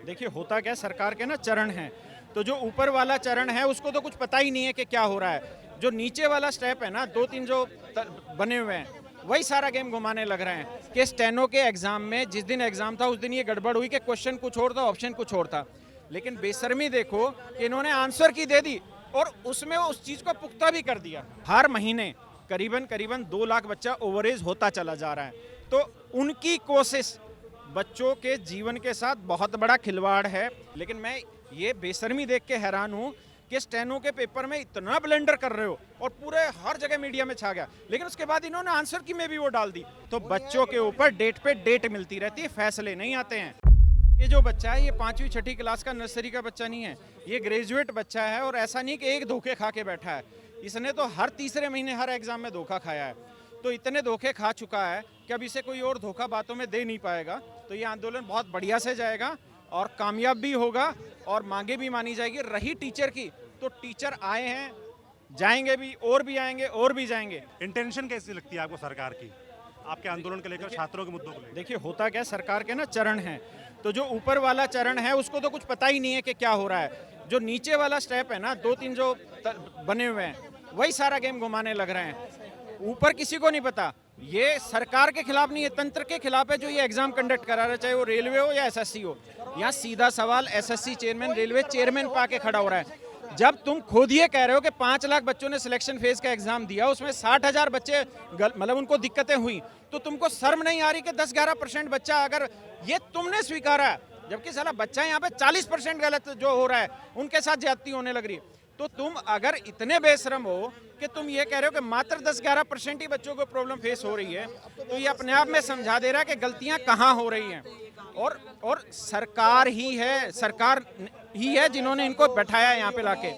देखिए होता क्या है, सरकार के ना चरण हैं, तो जो ऊपर वाला चरण है उसको तो कुछ पता ही नहीं है कि क्या हो रहा है। जो नीचे वाला स्टेप है ना, दो तीन जो बने हुए हैं, वही सारा गेम घुमाने लग रहे हैं कि स्टेनो के एग्जाम में जिस दिन एग्जाम था उस दिन ये गड़बड़ हुई कि क्वेश्चन कुछ और था, ऑप्शन कुछ और था। लेकिन बेशर्मी देखो कि इन्होंने आंसर की दे दी और उसमें उस चीज को पुख्ता भी कर दिया। हर महीने करीबन करीबन 2 लाख बच्चा ओवरेज होता चला जा रहा है। तो उनकी कोशिश बच्चों के जीवन के साथ बहुत बड़ा खिलवाड़ है। लेकिन मैं ये बेशर्मी देख के हैरान हूँ कि स्टेनो के पेपर में इतना ब्लेंडर कर रहे हो और पूरे हर जगह मीडिया में छा गया, लेकिन उसके बाद इन्होंने आंसर की में भी वो डाल दी। तो बच्चों के ऊपर डेट पे डेट मिलती रहती है, फैसले नहीं आते हैं। ये जो बच्चा है ये 5वीं 6ठी क्लास का नर्सरी का बच्चा नहीं है, ये ग्रेजुएट बच्चा है। और ऐसा नहीं कि एक धोखे खा के बैठा है, इसने तो हर तीसरे महीने हर एग्जाम में धोखा खाया है। तो इतने धोखे खा चुका है कि अब इसे कोई और धोखा बातों में दे नहीं पाएगा। तो ये आंदोलन बहुत बढ़िया से जाएगा और कामयाब भी होगा और मांगे भी मानी जाएगी। रही टीचर की, तो टीचर आए हैं, जाएंगे भी और भी आएंगे और भी जाएंगे। इंटेंशन कैसी लगती है आपको सरकार की, आपके आंदोलन को लेकर, छात्रों के मुद्दों को लेकर? देखिए होता क्या है, सरकार के ना चरण हैं, तो जो ऊपर वाला चरण है उसको तो कुछ पता ही नहीं है कि क्या हो रहा है। जो नीचे वाला स्टेप है ना, दो तीन जो बने हुए हैं, वही सारा गेम घुमाने लग रहे हैं। ऊपर किसी को नहीं पता। ये सरकार के खिलाफ नहीं है, तंत्र के खिलाफ है जो ये एग्जाम कंडक्ट करा रहा है, चाहे वो रेलवे हो या एसएससी हो। यहाँ सीधा सवाल एसएससी चेयरमैन, रेलवे चेयरमैन पा के खड़ा हो रहा है। जब तुम खुद ये कह रहे हो कि 5 लाख बच्चों ने सिलेक्शन फेज का एग्जाम दिया, उसमें 60,000 बच्चे मतलब उनको दिक्कतें हुई, तो तुमको शर्म नहीं आ रही कि 10-11% बच्चा अगर ये तुमने स्वीकारा है, जबकि साला बच्चा यहाँ पे 40% गलत जो हो रहा है उनके साथ ज्यादती होने लग रही है। तो तुम अगर इतने बेशरम हो कि तुम ये कह रहे हो कि मात्र 10-11% ही बच्चों को प्रॉब्लम फेस हो रही है, तो ये अपने आप में समझा दे रहा है कि गलतियां कहाँ हो रही हैं। और सरकार ही है जिन्होंने इनको बैठाया यहाँ पे लाके।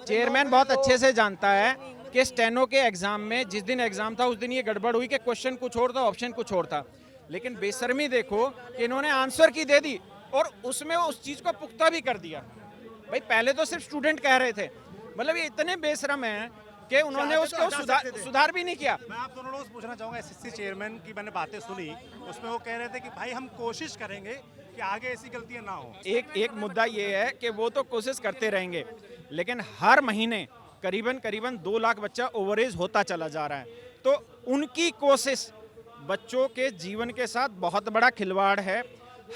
चेयरमैन बहुत अच्छे से जानता है कि स्टेनो के एग्जाम में जिस दिन एग्जाम था उस दिन ये गड़बड़ हुई कि क्वेश्चन कुछ और था, ऑप्शन कुछ और था। लेकिन बेशर्मी देखो कि इन्होंने आंसर की दे दी और उसमें उस चीज को पुख्ता भी कर दिया। भाई पहले तो सिर्फ स्टूडेंट कह रहे थे, मतलब ये इतने बेशरम हैं कि उन्होंने उसको सुधार भी नहीं किया। मैं आप दोनों लोगों से पूछना चाहूँगा, एसएससी चेयरमैन की मैंने बातें सुनी, उसमें वो कह रहे थे कि भाई हम कोशिश करेंगे कि आगे ऐसी गलतियां ना हो। एक मुद्दा ये है कि वो तो कोशिश करते रहेंगे, लेकिन हर महीने करीबन करीबन 2 लाख बच्चा ओवरेज होता चला जा रहा है। तो उनकी कोशिश बच्चों के जीवन के साथ बहुत बड़ा खिलवाड़ है।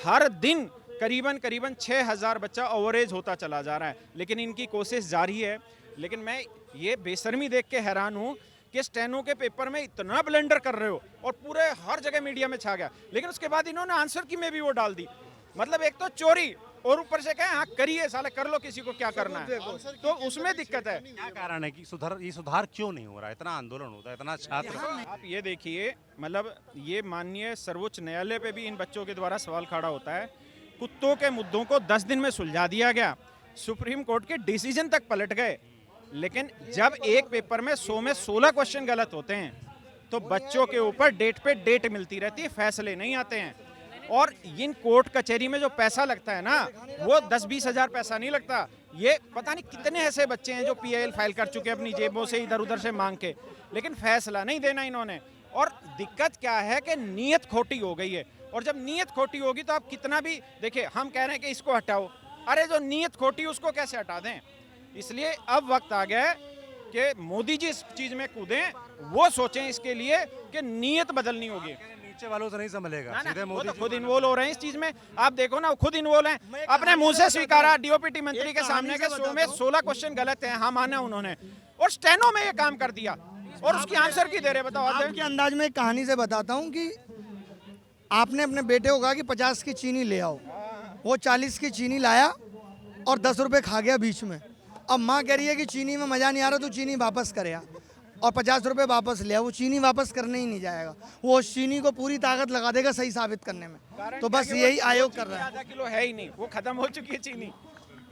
हर दिन करीबन करीबन 6,000 बच्चा ओवरेज होता चला जा रहा है, लेकिन इनकी कोशिश जारी है। लेकिन मैं ये बेशर्मी देख के हैरान हूँ कि स्टेनो के पेपर में इतना ब्लेंडर कर रहे हो और पूरे हर जगह मीडिया में छा गया, लेकिन उसके बाद इन्होंने आंसर की में भी वो डाल दी। मतलब एक तो चोरी और ऊपर से कहें हाँ करिए, साले कर लो, किसी को क्या करना है, तो उसमें दिक्कत है। क्या कारण है कि सुधार क्यों नहीं हो रहा है? इतना आंदोलन होता है, इतना छात्र। आप ये देखिए, मतलब ये माननीय सर्वोच्च न्यायालय पे भी इन बच्चों के द्वारा सवाल खड़ा होता है। कुत्तों के मुद्दों को 10 दिन में सुलझा दिया गया, सुप्रीम कोर्ट के डिसीजन तक पलट गए, लेकिन जब एक पेपर में 100 में 16 क्वेश्चन गलत होते हैं तो बच्चों के ऊपर डेट पे डेट मिलती रहती है, फैसले नहीं आते हैं। और इन कोर्ट कचहरी में जो पैसा लगता है ना, वो 10-20 हज़ार पैसा नहीं लगता। ये पता नहीं कितने ऐसे बच्चे हैं जो PIL फाइल कर चुके हैं अपनी जेबों से इधर उधर से मांग के, लेकिन फैसला नहीं देना इन्होंने। और दिक्कत क्या है कि नीयत खोटी हो गई है, और जब नीयत खोटी होगी तो आप कितना भी देखिए, हम कह रहे हैं कि इसको हटाओ, अरे जो नीयत खोटी उसको कैसे हटा दें। इसलिए अब वक्त आ गया है कि मोदी जी इस चीज में कूदें, वो सोचें इसके लिए कि नीयत बदलनी होगी। नीचे वालों से नहीं संभलेगा, सीधे वो मोदी तो जी खुद इन्वॉल्व हो रहे हैं इस चीज में। आप देखो ना, खुद इन्वॉल्व हैं, अपने मुंह से स्वीकारा डीओपीटी मंत्री के सामने के 100 में 16 क्वेश्चन गलत हैं, हाँ माना उन्होंने, और स्टेनो में ये काम कर दिया और उसकी आंसर की दे रहे। बताओ आपके अंदाज में एक कहानी से बताता हूँ कि आपने अपने बेटे को कहा कि 50 की चीनी ले आओ, वो 40 की चीनी लाया और 10 रुपए खा गया बीच में। अब माँ कह रही है कि चीनी में मज़ा नहीं आ रहा, तो चीनी वापस करे, और 50 रुपए वापस ले आओ। वो चीनी वापस करने ही नहीं जाएगा, वो उस चीनी को पूरी ताकत लगा देगा सही साबित करने में। तो बस यही आयोग कर रहा है। आधा किलो है ही नहीं, वो खत्म हो चुकी है चीनी।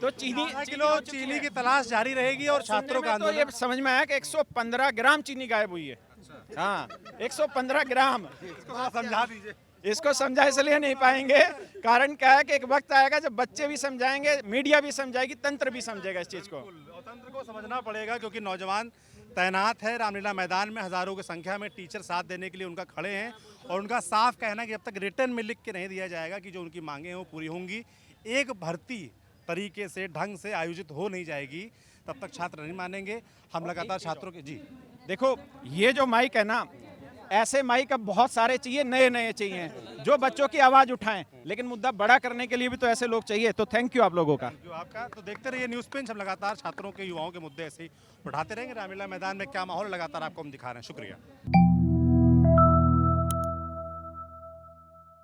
तो चीनी किलो चीनी की तलाश जारी रहेगी और छात्रों का तो ये समझ में आया कि 115 ग्राम चीनी गायब हुई है। हाँ 115 ग्राम। समझा दीजिए। इसको समझा इसलिए नहीं पाएंगे, कारण क्या है कि एक वक्त आएगा जब बच्चे भी समझाएंगे, मीडिया भी समझाएगी, तंत्र भी समझेगा इस चीज को। तंत्र को समझना पड़ेगा, क्योंकि नौजवान तैनात है रामलीला मैदान में, हजारों की संख्या में टीचर साथ देने के लिए उनका खड़े हैं, और उनका साफ कहना है कि जब तक रिटर्न में लिख के नहीं दिया जाएगा कि जो उनकी मांगे हैं वो पूरी होंगी, एक भर्ती तरीके से ढंग से आयोजित हो नहीं जाएगी तब तक छात्र नहीं मानेंगे। हम लगातार छात्रों के जी देखो ये जो माइक है ना, ऐसे माइक अब बहुत सारे चाहिए, नए नए चाहिए जो बच्चों की आवाज उठाएं, लेकिन मुद्दा बड़ा करने के लिए भी तो ऐसे लोग चाहिए। तो थैंक यू आप लोगों का। जो आपका तो देखते रहिए न्यूज़ पिंच। हम लगातार छात्रों के युवाओं के मुद्दे ऐसे ही उठाते रहेंगे। रामलीला मैदान में क्या माहौल लगातार आपको हम दिखा रहे हैं। शुक्रिया।